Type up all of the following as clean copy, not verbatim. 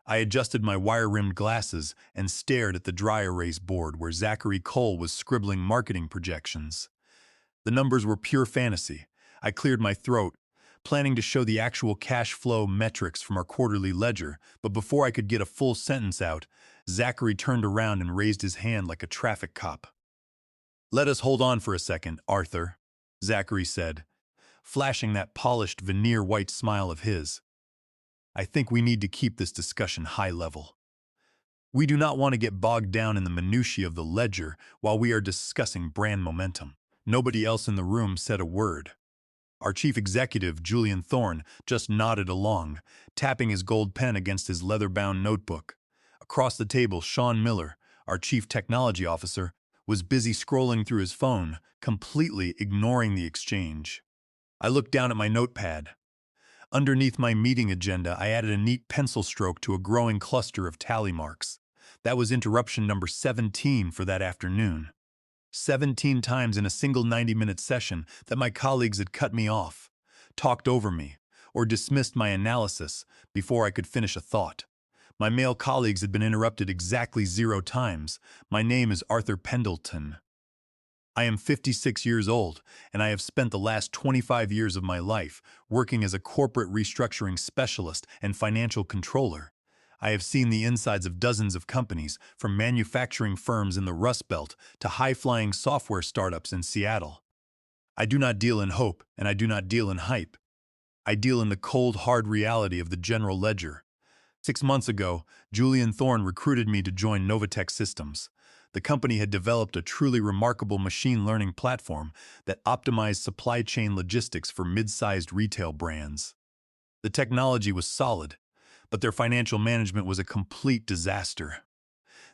I adjusted my wire-rimmed glasses and stared at the dry erase board where Zachary Cole was scribbling marketing projections. The numbers were pure fantasy. I cleared my throat, planning to show the actual cash flow metrics from our quarterly ledger, but before I could get a full sentence out, Zachary turned around and raised his hand like a traffic cop. "Let us hold on for a second, Arthur," Zachary said, flashing that polished veneer white smile of his. "I think we need to keep this discussion high level. We do not want to get bogged down in the minutiae of the ledger while we are discussing brand momentum." Nobody else in the room said a word. Our chief executive, Julian Thorne, just nodded along, tapping his gold pen against his leather-bound notebook. Across the table, Sean Miller, our chief technology officer, was busy scrolling through his phone, completely ignoring the exchange. I looked down at my notepad. Underneath my meeting agenda, I added a neat pencil stroke to a growing cluster of tally marks. That was interruption number 17 for that afternoon. 17 times in a single 90-minute session that my colleagues had cut me off, talked over me, or dismissed my analysis before I could finish a thought. My male colleagues had been interrupted exactly 0 times. My name is Arthur Pendleton. I am 56 years old, and I have spent the last 25 years of my life working as a corporate restructuring specialist and financial controller. I have seen the insides of dozens of companies, from manufacturing firms in the Rust Belt to high-flying software startups in Seattle. I do not deal in hope, and I do not deal in hype. I deal in the cold, hard reality of the general ledger. 6 months ago, Julian Thorne recruited me to join Novatech Systems. The company had developed a truly remarkable machine learning platform that optimized supply chain logistics for mid-sized retail brands. The technology was solid, but their financial management was a complete disaster.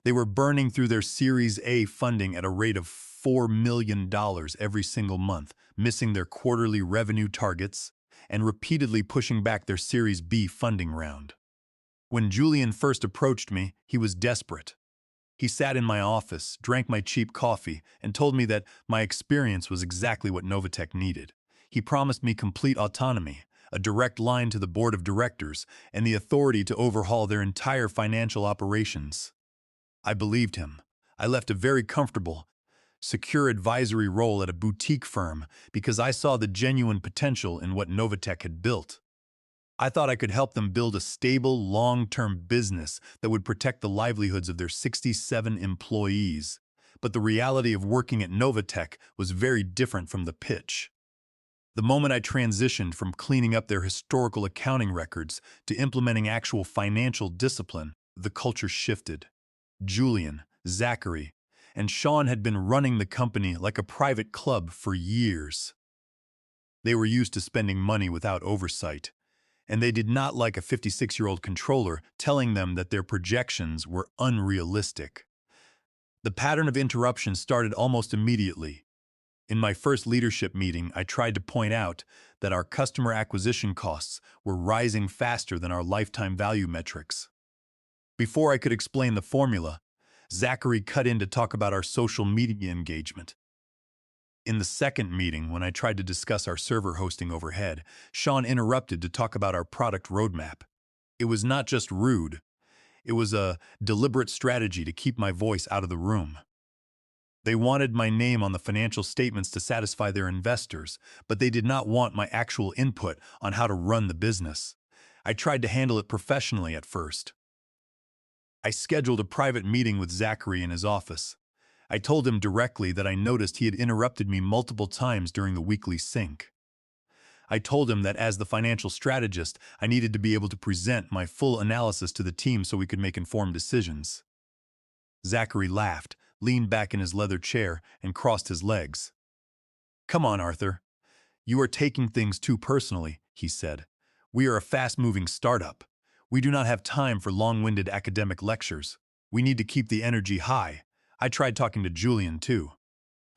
They were burning through their Series A funding at a rate of $4 million every single month, missing their quarterly revenue targets, and repeatedly pushing back their Series B funding round. When Julian first approached me, he was desperate. He sat in my office, drank my cheap coffee, and told me that my experience was exactly what Novatech needed. He promised me complete autonomy, a direct line to the board of directors, and the authority to overhaul their entire financial operations. I believed him. I left a very comfortable, secure advisory role at a boutique firm because I saw the genuine potential in what Novatech had built. I thought I could help them build a stable, long-term business that would protect the livelihoods of their 67 employees. But the reality of working at Novatech was very different from the pitch. The moment I transitioned from cleaning up their historical accounting records to implementing actual financial discipline, the culture shifted. Julian, Zachary, and Sean had been running the company like a private club for years. They were used to spending money without oversight, and they did not like a 56-year-old controller telling them that their projections were unrealistic. The pattern of interruptions started almost immediately. In my first leadership meeting, I tried to point out that our customer acquisition costs were rising faster than our lifetime value metrics. Before I could explain the formula, Zachary cut in to talk about our social media engagement. In the second meeting, when I tried to discuss our server hosting overhead, Sean interrupted to talk about our product roadmap. It was not just rude, it was a deliberate strategy to keep my voice out of the room. They wanted my name on the financial statements to satisfy their investors, but they did not want my actual input on how to run the business. I tried to handle it professionally at first. I scheduled a private meeting with Zachary in his office. I told him directly that I noticed he had interrupted me multiple times during the weekly sync. I told him that as the financial strategist, I needed to be able to present my full analysis to the team so we could make informed decisions. Zachary laughed, leaned back in his leather chair, and crossed his legs. "Come on, Arthur. You are taking things too personally," he said. "We are a fast-moving startup. We do not have time for long-winded academic lectures. We need to keep the energy high." I tried talking to Julian, too.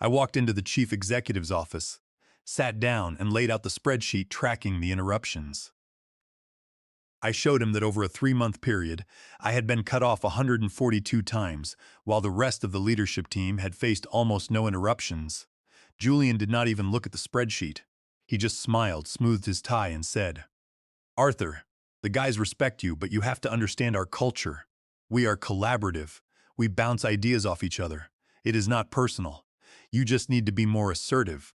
I walked into the chief executive's office, sat down, and laid out the spreadsheet tracking the interruptions. I showed him that over a 3-month period, I had been cut off 142 times, while the rest of the leadership team had faced almost no interruptions. Julian did not even look at the spreadsheet. He just smiled, smoothed his tie, and said, "Arthur, The guys respect you, but you have to understand our culture. We are collaborative. We bounce ideas off each other. It is not personal. You just need to be more assertive.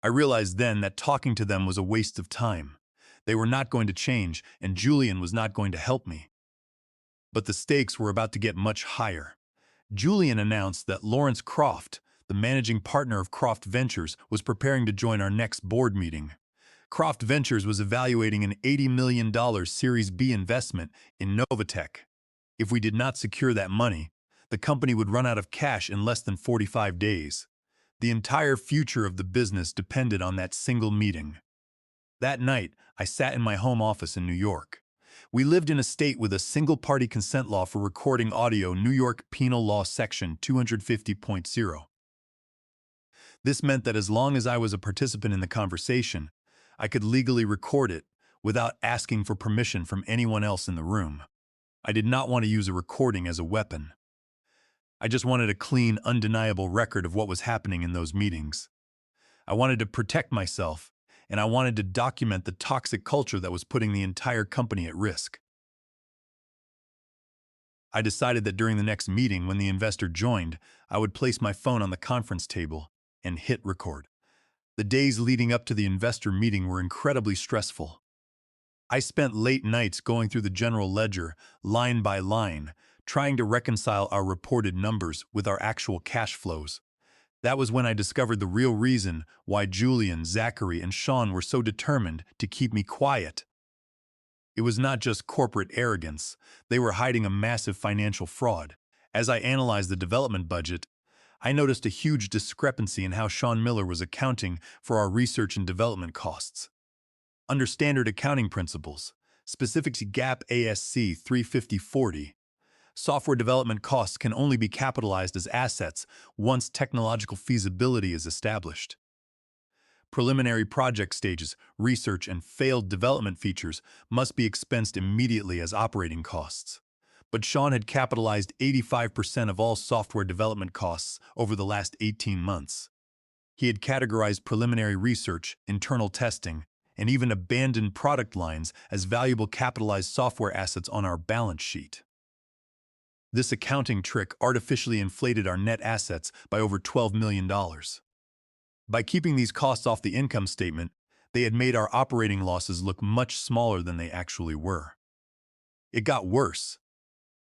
I realized then that talking to them was a waste of time. They were not going to change, and Julian was not going to help me. But the stakes were about to get much higher. Julian announced that Lawrence Croft, the managing partner of Croft Ventures, was preparing to join our next board meeting. Croft Ventures was evaluating an $80 million Series B investment in Novatech. If we did not secure that money, the company would run out of cash in less than 45 days. The entire future of the business depended on that single meeting. That night, I sat in my home office in New York. We lived in a state with a single-party consent law for recording audio, New York Penal Law Section 250.0. This meant that as long as I was a participant in the conversation, I could legally record it without asking for permission from anyone else in the room. I did not want to use a recording as a weapon. I just wanted a clean, undeniable record of what was happening in those meetings. I wanted to protect myself, and I wanted to document the toxic culture that was putting the entire company at risk. I decided that during the next meeting, when the investor joined, I would place my phone on the conference table and hit record. The days leading up to the investor meeting were incredibly stressful. I spent late nights going through the general ledger, line by line, trying to reconcile our reported numbers with our actual cash flows. That was when I discovered the real reason why Julian, Zachary, and Sean were so determined to keep me quiet. It was not just corporate arrogance. They were hiding a massive financial fraud. As I analyzed the development budget, I noticed a huge discrepancy in how Sean Miller was accounting for our research and development costs. Under standard accounting principles, specific to GAAP ASC 35040, software development costs can only be capitalized as assets once technological feasibility is established. Preliminary project stages, research, and failed development features must be expensed immediately as operating costs. But Sean had capitalized 85% of all software development costs over the last 18 months. He had categorized preliminary research, internal testing, and even abandoned product lines as valuable capitalized software assets on our balance sheet. This accounting trick artificially inflated our net assets by over $12 million. By keeping these costs off the income statement, they had made our operating losses look much smaller than they actually were. It got worse.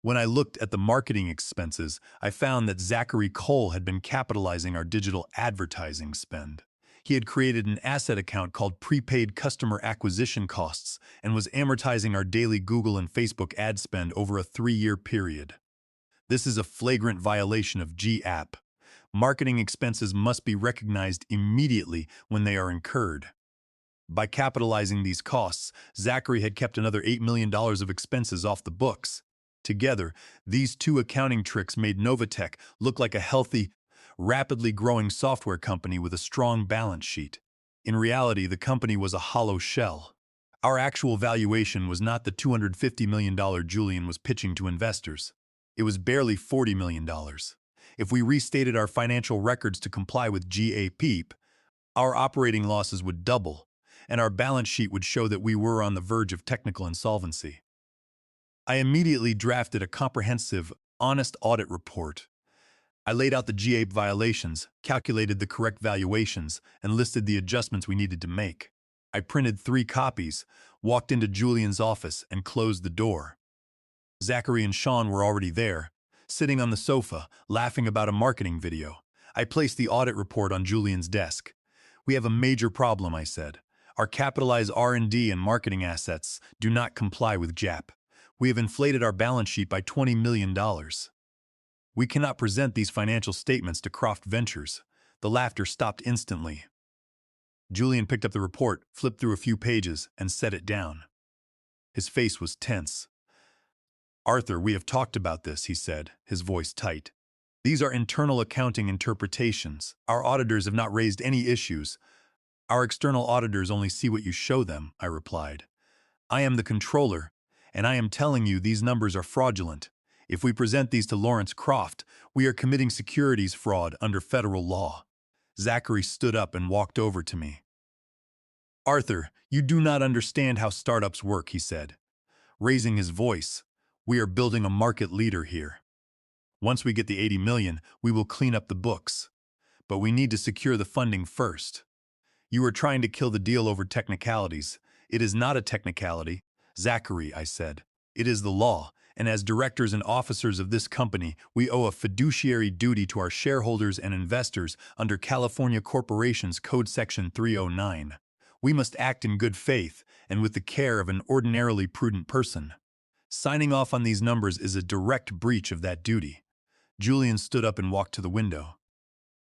When I looked at the marketing expenses, I found that Zachary Cole had been capitalizing our digital advertising spend. He had created an asset account called Prepaid Customer Acquisition Costs and was amortizing our daily Google and Facebook ad spend over a 3-year period. This is a flagrant violation of GAAP. Marketing expenses must be recognized immediately when they are incurred. By capitalizing these costs, Zachary had kept another $8 million of expenses off the books. Together, these two accounting tricks made Novatech look like a healthy, rapidly growing software company with a strong balance sheet. In reality, the company was a hollow shell. Our actual valuation was not the $250 million Julian was pitching to investors. It was barely $40 million. If we restated our financial records to comply with GAAP, our operating losses would double, and our balance sheet would show that we were on the verge of technical insolvency. I immediately drafted a comprehensive, honest audit report. I laid out the GAAP violations, calculated the correct valuations, and listed the adjustments we needed to make. I printed 3 copies, walked into Julian's office, and closed the door. Zachary and Sean were already there, sitting on the sofa, laughing about a marketing video. I placed the audit report on Julian's desk. "We have a major problem," I said. "Our capitalized R&D and marketing assets do not comply with GAAP. We have inflated our balance sheet by $20 million. We cannot present these financial statements to Croft Ventures." The laughter stopped instantly. Julian picked up the report, flipped through a few pages, and set it down. His face was tense. "Arthur, we have talked about this," he said, his voice tight. "These are internal accounting interpretations. Our auditors have not raised any issues." "Our external auditors only see what you show them," I replied. "I am the controller, and I am telling you these numbers are fraudulent. If we present these to Lawrence Croft, we are committing securities fraud under federal law." Zachary stood up and walked over to me. "Arthur, you do not understand how startups work," he said. raising his voice. "We are building a market leader here. Once we get the 80 million, we will clean up the books. But we need to secure the funding first. You are trying to kill the deal over technicalities. It is not a technicality, Zachary," I said. "It is the law, and as directors and officers of this company, we owe a fiduciary duty to our shareholders and investors under California Corporations Code Section 309. We must act in good faith and with the care of an ordinarily prudent person. Signing off on these numbers is a direct breach of that duty." Julian stood up and walked to the window.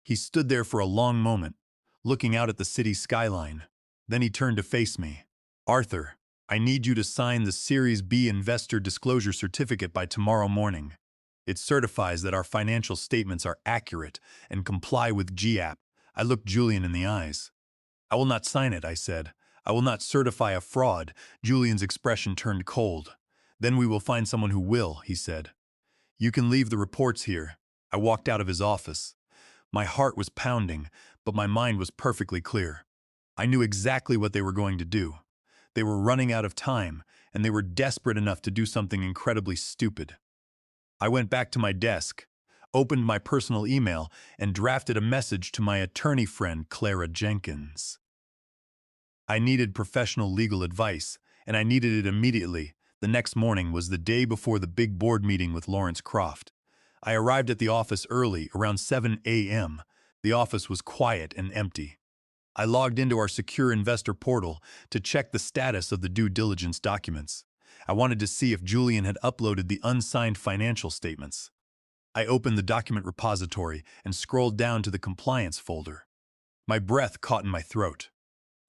He stood there for a long moment, looking out at the city skyline. Then he turned to face me. "Arthur, I need you to sign the Series B Investor Disclosure Certificate by tomorrow morning. It certifies that our financial statements are accurate and comply with GAAP." I looked Julian in the eyes. "I will not sign it," I said. "I will not certify a fraud." Julian's expression turned cold. "Then we will find someone who will," he said. "You can leave the reports here." I walked out of his office. My heart was pounding, but my mind was perfectly clear. I knew exactly what they were going to do. They were running out of time, and they were desperate enough to do something incredibly stupid. I went back to my desk, opened my personal email, and drafted a message to my attorney friend, Clara Jenkins. I needed professional legal advice, and I needed it immediately. The next morning was the day before the big board meeting with Lawrence Croft. I arrived at the office early, around 7 a.m. The office was quiet and empty. I logged into our secure investor portal to check the status of the due diligence documents. I wanted to see if Julian had uploaded the unsigned financial statements. I opened the document repository and scrolled down to the compliance folder. My breath caught in my throat.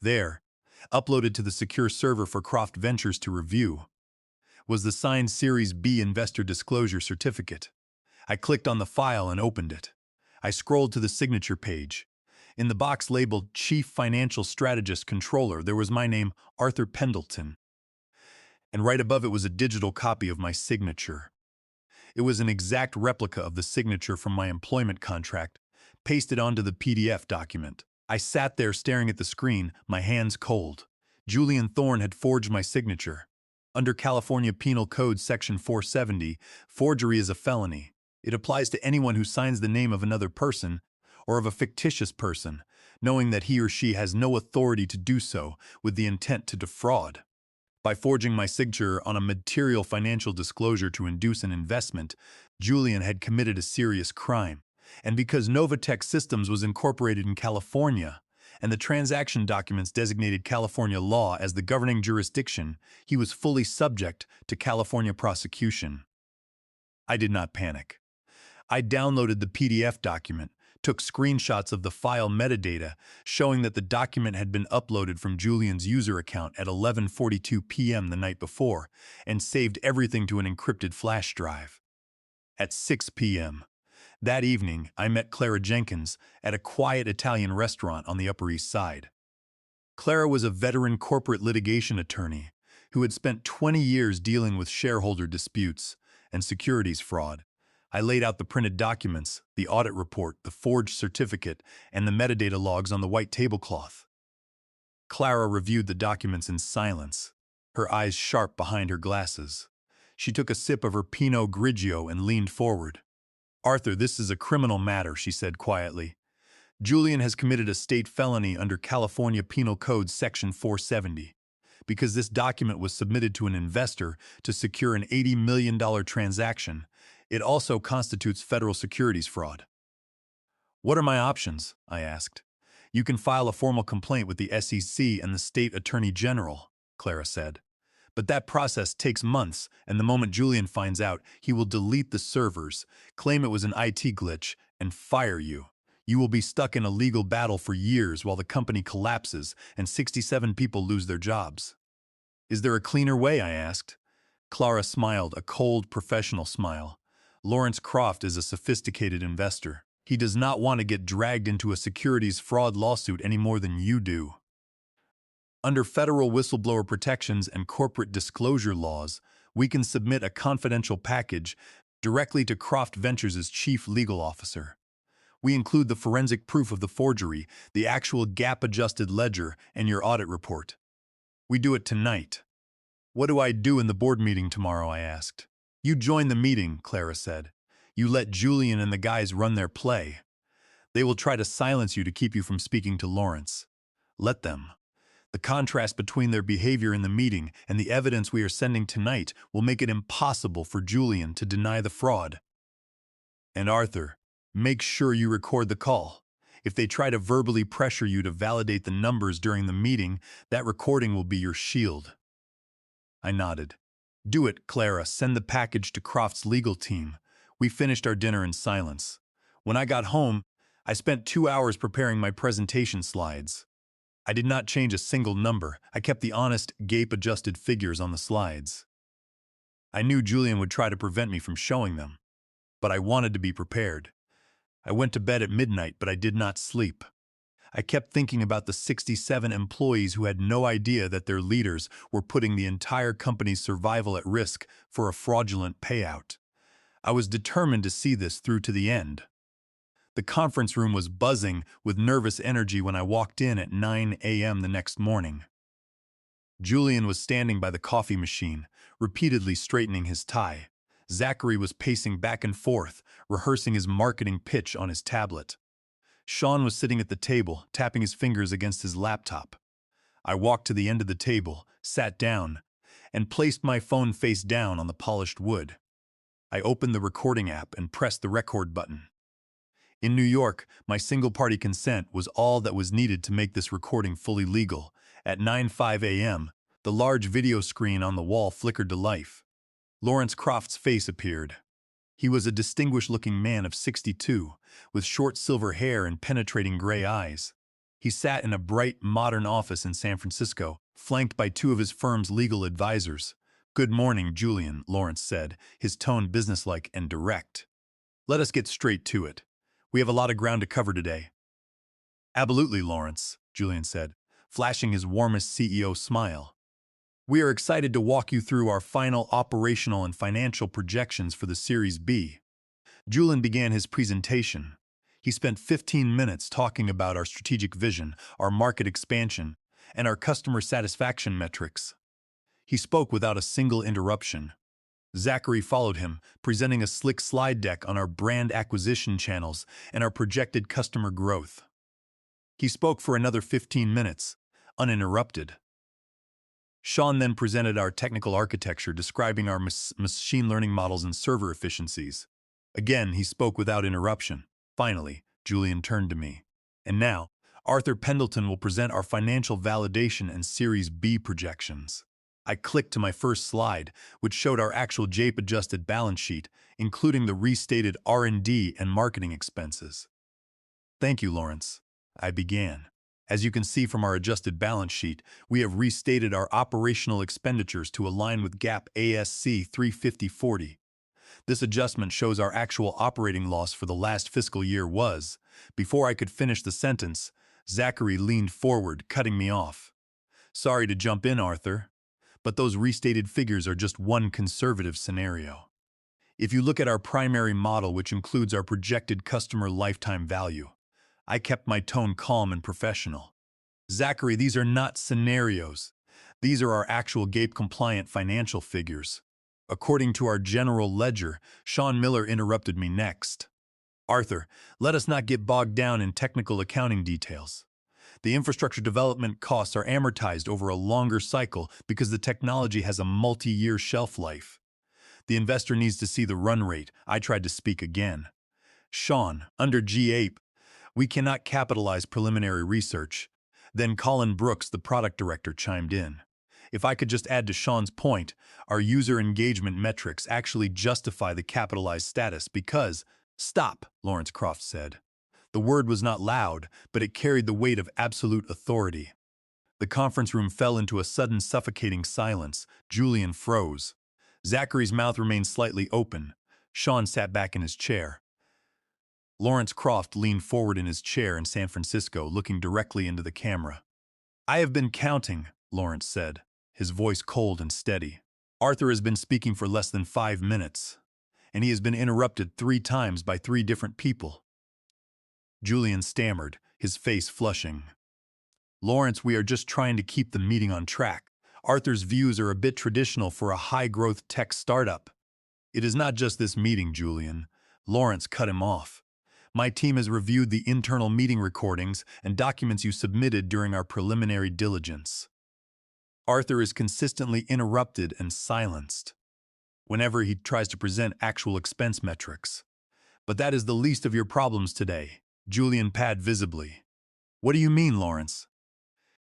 There, uploaded to the secure server for Croft Ventures to review, was the signed Series B Investor Disclosure Certificate. I clicked on the file and opened it. I scrolled to the signature page. In the box labeled Chief Financial Strategist Controller, there was my name, Arthur Pendleton. And right above it was a digital copy of my signature. It was an exact replica of the signature from my employment contract, pasted onto the PDF document. I sat there staring at the screen, my hands cold. Julian Thorne had forged my signature. Under California Penal Code Section 470, forgery is a felony. It applies to anyone who signs the name of another person or of a fictitious person, knowing that he or she has no authority to do so, with the intent to defraud. By forging my signature on a material financial disclosure to induce an investment, Julian had committed a serious crime. And because Novatech Systems was incorporated in California, and the transaction documents designated California law as the governing jurisdiction, he was fully subject to California prosecution. I did not panic. I downloaded the PDF document, took screenshots of the file metadata showing that the document had been uploaded from Julian's user account at 11:42 p.m. the night before, and saved everything to an encrypted flash drive. At 6 p.m. that evening, I met Clara Jenkins at a quiet Italian restaurant on the Upper East Side. Clara was a veteran corporate litigation attorney who had spent 20 years dealing with shareholder disputes and securities fraud. I laid out the printed documents, the audit report, the forged certificate, and the metadata logs on the white tablecloth. Clara reviewed the documents in silence, her eyes sharp behind her glasses. She took a sip of her Pinot Grigio and leaned forward. "Arthur, this is a criminal matter," she said quietly. "Julian has committed a state felony under California Penal Code Section 470. Because this document was submitted to an investor to secure an $80 million transaction, it also constitutes federal securities fraud." "What are my options?" I asked. "You can file a formal complaint with the SEC and the state attorney general," Clara said. "But that process takes months, and the moment Julian finds out, he will delete the servers, claim it was an IT glitch, and fire you. You will be stuck in a legal battle for years while the company collapses and 67 people lose their jobs." "Is there a cleaner way?" I asked. Clara smiled, a cold, professional smile. "Lawrence Croft is a sophisticated investor. He does not want to get dragged into a securities fraud lawsuit any more than you do. Under federal whistleblower protections and corporate disclosure laws, we can submit a confidential package directly to Croft Ventures' chief legal officer. We include the forensic proof of the forgery, the actual GAAP-adjusted ledger, and your audit report. We do it tonight." What do I do in the board meeting tomorrow? I asked. You join the meeting, Clara said. You let Julian and the guys run their play. They will try to silence you to keep you from speaking to Lawrence. Let them. The contrast between their behavior in the meeting and the evidence we are sending tonight will make it impossible for Julian to deny the fraud. And Arthur, make sure you record the call. If they try to verbally pressure you to validate the numbers during the meeting, that recording will be your shield. I nodded. Do it, Clara. Send the package to Croft's legal team. We finished our dinner in silence. When I got home, I spent 2 hours preparing my presentation slides. I did not change a single number. I kept the honest, gape-adjusted figures on the slides. I knew Julian would try to prevent me from showing them, but I wanted to be prepared. I went to bed at midnight, but I did not sleep. I kept thinking about the 67 employees who had no idea that their leaders were putting the entire company's survival at risk for a fraudulent payout. I was determined to see this through to the end. The conference room was buzzing with nervous energy when I walked in at 9 a.m. the next morning. Julian was standing by the coffee machine, repeatedly straightening his tie. Zachary was pacing back and forth, rehearsing his marketing pitch on his tablet. Sean was sitting at the table, tapping his fingers against his laptop. I walked to the end of the table, sat down, and placed my phone face down on the polished wood. I opened the recording app and pressed the record button. In New York, my single-party consent was all that was needed to make this recording fully legal. At 9:05 a.m., the large video screen on the wall flickered to life. Lawrence Croft's face appeared. He was a distinguished-looking man of 62, with short silver hair and penetrating gray eyes. He sat in a bright, modern office in San Francisco, flanked by 2 of his firm's legal advisors. "Good morning, Julian," Lawrence said, his tone businesslike and direct. "Let us get straight to it. We have a lot of ground to cover today." "Absolutely, Lawrence," Julian said, flashing his warmest CEO smile. "We are excited to walk you through our final operational and financial projections for the Series B." Julian began his presentation. He spent 15 minutes talking about our strategic vision, our market expansion, and our customer satisfaction metrics. He spoke without a single interruption. Zachary followed him, presenting a slick slide deck on our brand acquisition channels and our projected customer growth. He spoke for another 15 minutes, uninterrupted. Sean then presented our technical architecture, describing our machine learning models and server efficiencies. Again, he spoke without interruption. Finally, Julian turned to me. "And now, Arthur Pendleton will present our financial validation and Series B projections." I clicked to my first slide, which showed our actual JAPE-adjusted balance sheet, including the restated R&D and marketing expenses. "Thank you, Lawrence," I began. "As you can see from our adjusted balance sheet, we have restated our operational expenditures to align with GAAP ASC 35040. This adjustment shows our actual operating loss for the last fiscal year was." Before I could finish the sentence, Zachary leaned forward, cutting me off. "Sorry to jump in, Arthur, but those restated figures are just one conservative scenario. If you look at our primary model, which includes our projected customer lifetime value," I kept my tone calm and professional. "Zachary, these are not scenarios. These are our actual GAPE-compliant financial figures." According to our general ledger, Sean Miller interrupted me next. "Arthur, let us not get bogged down in technical accounting details. The infrastructure development costs are amortized over a longer cycle because the technology has a multi-year shelf life. The investor needs to see the run rate." I tried to speak again. "Sean, under GAPE, we cannot capitalize preliminary research." Then Colin Brooks, the product director, chimed in. If I could just add to Sean's point, our user engagement metrics actually justify the capitalized status because— "Stop," Lawrence Croft said. The word was not loud, but it carried the weight of absolute authority. The conference room fell into a sudden suffocating silence. Julian froze. Zachary's mouth remained slightly open. Sean sat back in his chair. Lawrence Croft leaned forward in his chair in San Francisco, looking directly into the camera. "I have been counting," Lawrence said, his voice cold and steady. "Arthur has been speaking for less than 5 minutes, and he has been interrupted 3 times by 3 different people." Julian stammered, his face flushing. "Lawrence, we are just trying to keep the meeting on track. Arthur's views are a bit traditional for a high-growth tech startup. It is not just this meeting, Julian. Lawrence cut him off. My team has reviewed the internal meeting recordings and documents you submitted during our preliminary diligence. Arthur is consistently interrupted and silenced whenever he tries to present actual expense metrics. But that is the least of your problems today. Julian pad visibly. What do you mean, Lawrence?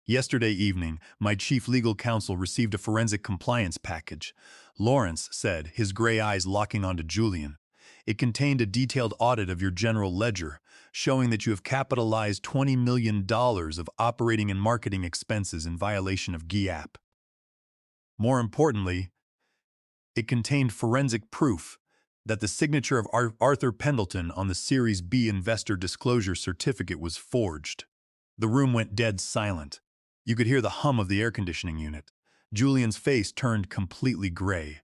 Yesterday evening, my chief legal counsel received a forensic compliance package. Lawrence said, his gray eyes locking onto Julian. It contained a detailed audit of your general ledger, showing that you have capitalized $20 million of operating and marketing expenses in violation of GAAP. More importantly, it contained forensic proof that the signature of Arthur Pendleton on the Series B investor disclosure certificate was forged. The room went dead silent. You could hear the hum of the air conditioning unit. Julian's face turned completely gray.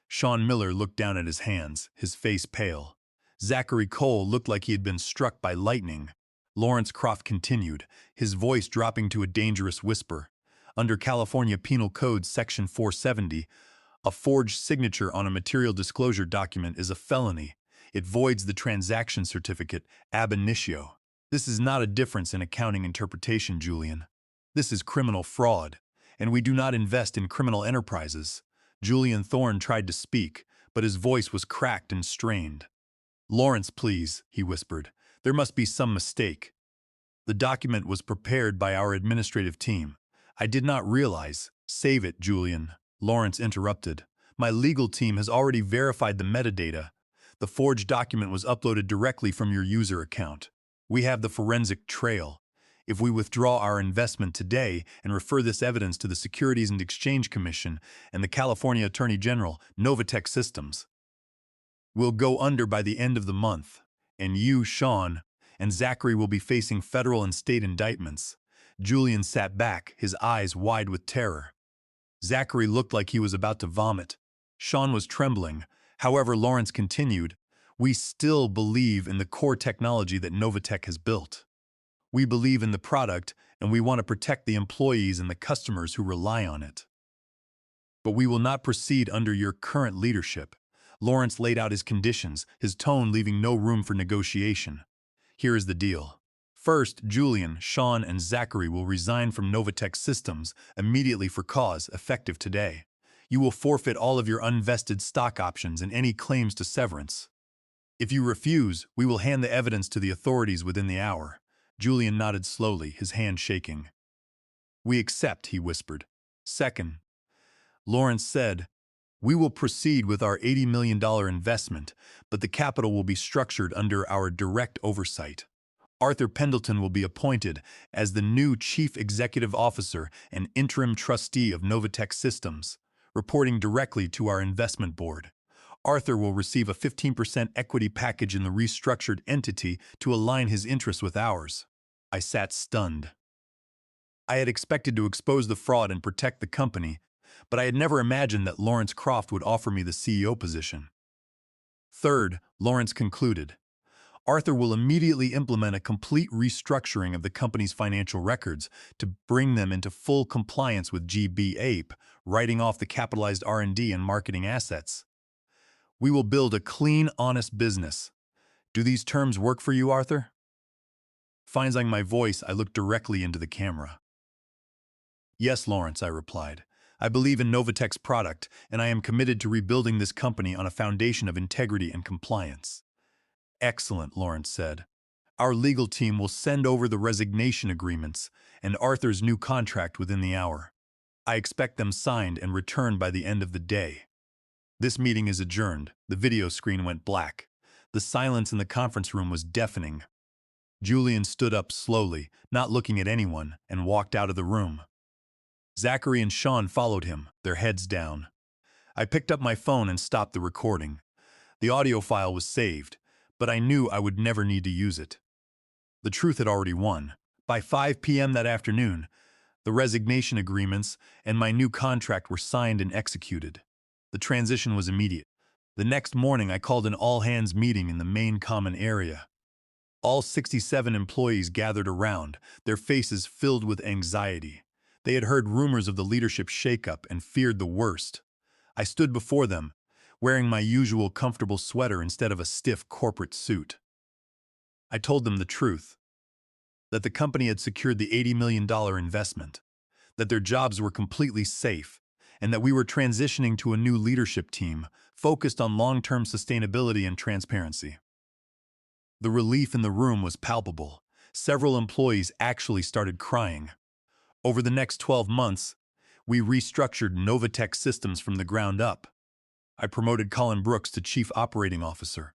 Sean Miller looked down at his hands, his face pale. Zachary Cole looked like he had been struck by lightning. Lawrence Croft continued, his voice dropping to a dangerous whisper. Under California Penal Code Section 470, a forged signature on a material disclosure document is a felony. It voids the transaction certificate ab initio. This is not a difference in accounting interpretation, Julian. This is criminal fraud, and we do not invest in criminal enterprises. Julian Thorne tried to speak, but his voice was cracked and strained. Lawrence, please, he whispered. There must be some mistake. The document was prepared by our administrative team. I did not realize. Save it, Julian. Lawrence interrupted. My legal team has already verified the metadata. The forged document was uploaded directly from your user account. We have the forensic trail. If we withdraw our investment today and refer this evidence to the Securities and Exchange Commission and the California Attorney General, Novatech Systems, we'll go under by the end of the month, and you, Sean, and Zachary will be facing federal and state indictments. Julian sat back, his eyes wide with terror. Zachary looked like he was about to vomit. Sean was trembling. However, Lawrence continued, we still believe in the core technology that Novatech has built. We believe in the product, and we want to protect the employees and the customers who rely on it. But we will not proceed under your current leadership. Lawrence laid out his conditions, his tone leaving no room for negotiation. Here is the deal. First, Julian, Sean, and Zachary will resign from Novatech Systems immediately for cause, effective today. You will forfeit all of your unvested stock options and any claims to severance. If you refuse, we will hand the evidence to the authorities within the hour. Julian nodded slowly, his hand shaking. We accept, he whispered. Second, Lawrence said, we will proceed with our $80 million investment, but the capital will be structured under our direct oversight. Arthur Pendleton will be appointed as the new Chief Executive Officer and Interim Trustee of Novatech Systems, reporting directly to our investment board. Arthur will receive a 15% equity package in the restructured entity to align his interests with ours. I sat stunned. I had expected to expose the fraud and protect the company, but I had never imagined that Lawrence Croft would offer me the CEO position. Third, Lawrence concluded, Arthur will immediately implement a complete restructuring of the company's financial records to bring them into full compliance with GAAP, writing off the capitalized R&D and marketing assets. We will build a clean, honest business. Do these terms work for you, Arthur? Finding my voice, I looked directly into the camera. Yes, Lawrence, I replied. I believe in Novatech's product, and I am committed to rebuilding this company on a foundation of integrity and compliance. Excellent, Lawrence said. Our legal team will send over the resignation agreements and Arthur's new contract within the hour. I expect them signed and returned by the end of the day. This meeting is adjourned. The video screen went black. The silence in the conference room was deafening. Julian stood up slowly, not looking at anyone, and walked out of the room. Zachary and Sean followed him, their heads down. I picked up my phone and stopped the recording. The audio file was saved, but I knew I would never need to use it. The truth had already won. By 5 p.m. that afternoon, the resignation agreements and my new contract were signed and executed. The transition was immediate. The next morning, I called an all-hands meeting in the main common area. All 67 employees gathered around, their faces filled with anxiety. They had heard rumors of the leadership shakeup and feared the worst. I stood before them, wearing my usual comfortable sweater instead of a stiff corporate suit. I told them the truth, that the company had secured the $80 million investment, that their jobs were completely safe, and that we were transitioning to a new leadership team focused on long-term sustainability and transparency. The relief in the room was palpable. Several employees actually started crying. Over the next 12 months, we restructured Novatech Systems from the ground up. I promoted Colin Brooks to Chief Operating Officer.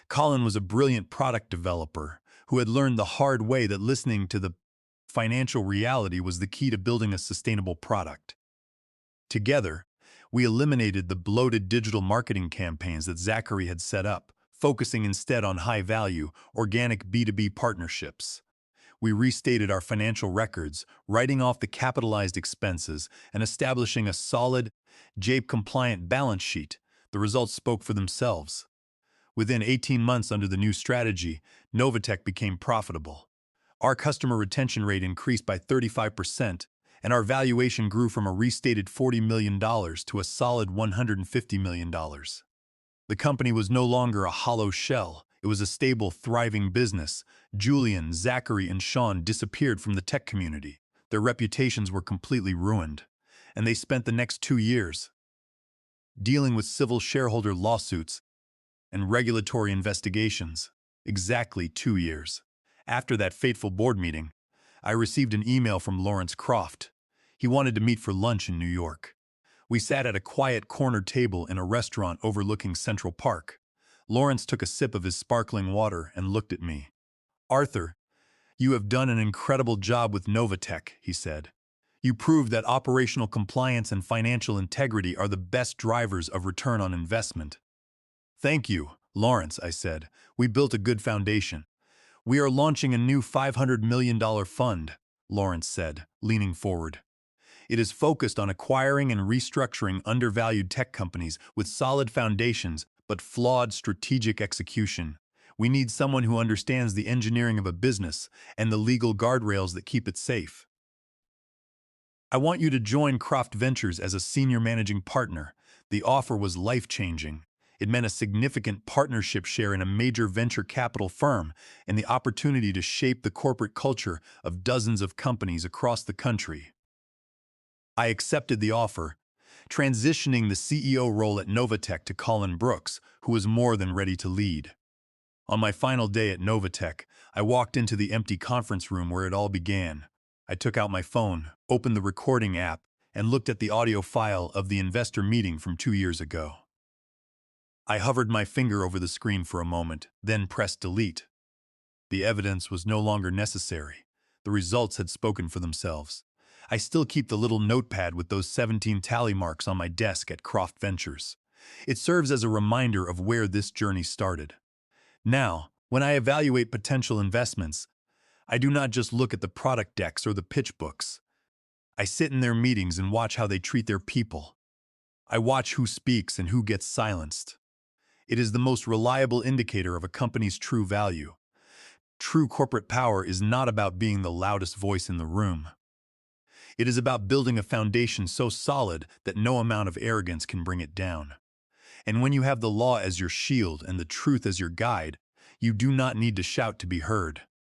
Colin was a brilliant product developer who had learned the hard way that listening to the financial reality was the key to building a sustainable product. Together, we eliminated the bloated digital marketing campaigns that Zachary had set up, focusing instead on high-value, organic B2B partnerships. We restated our financial records, writing off the capitalized expenses and establishing a solid, JAPE-compliant balance sheet. The results spoke for themselves. Within 18 months under the new strategy, Novatech became profitable. Our customer retention rate increased by 35%, and our valuation grew from a restated $40 million to a solid $150 million. The company was no longer a hollow shell. It was a stable, thriving business. Julian, Zachary, and Sean disappeared from the tech community. Their reputations were completely ruined, and they spent the next 2 years dealing with civil shareholder lawsuits and regulatory investigations. Exactly 2 years. After that fateful board meeting, I received an email from Lawrence Croft. He wanted to meet for lunch in New York. We sat at a quiet corner table in a restaurant overlooking Central Park. Lawrence took a sip of his sparkling water and looked at me. "Arthur, you have done an incredible job with Novatech," he said. "You proved that operational compliance and financial integrity are the best drivers of return on investment." "Thank you, Lawrence," I said. "We built a good foundation." "We are launching a new $500 million fund," Lawrence said, leaning forward. "It is focused on acquiring and restructuring undervalued tech companies with solid foundations but flawed strategic execution. We need someone who understands the engineering of a business and the legal guardrails that keep it safe. I want you to join Croft Ventures as a senior managing partner." The offer was life-changing. It meant a significant partnership share in a major venture capital firm and the opportunity to shape the corporate culture of dozens of companies across the country. I accepted the offer, transitioning the CEO role at Novatech to Colin Brooks, who was more than ready to lead. On my final day at Novatech, I walked into the empty conference room where it all began. I took out my phone, opened the recording app, and looked at the audio file of the investor meeting from 2 years ago. I hovered my finger over the screen for a moment, then pressed delete. The evidence was no longer necessary. The results had spoken for themselves. I still keep the little notepad with those 17 tally marks on my desk at Croft Ventures. It serves as a reminder of where this journey started. Now, when I evaluate potential investments, I do not just look at the product decks or the pitch books. I sit in their meetings and watch how they treat their people. I watch who speaks and who gets silenced. It is the most reliable indicator of a company's true value. True corporate power is not about being the loudest voice in the room. It is about building a foundation so solid that no amount of arrogance can bring it down. And when you have the law as your shield and the truth as your guide, you do not need to shout to be heard.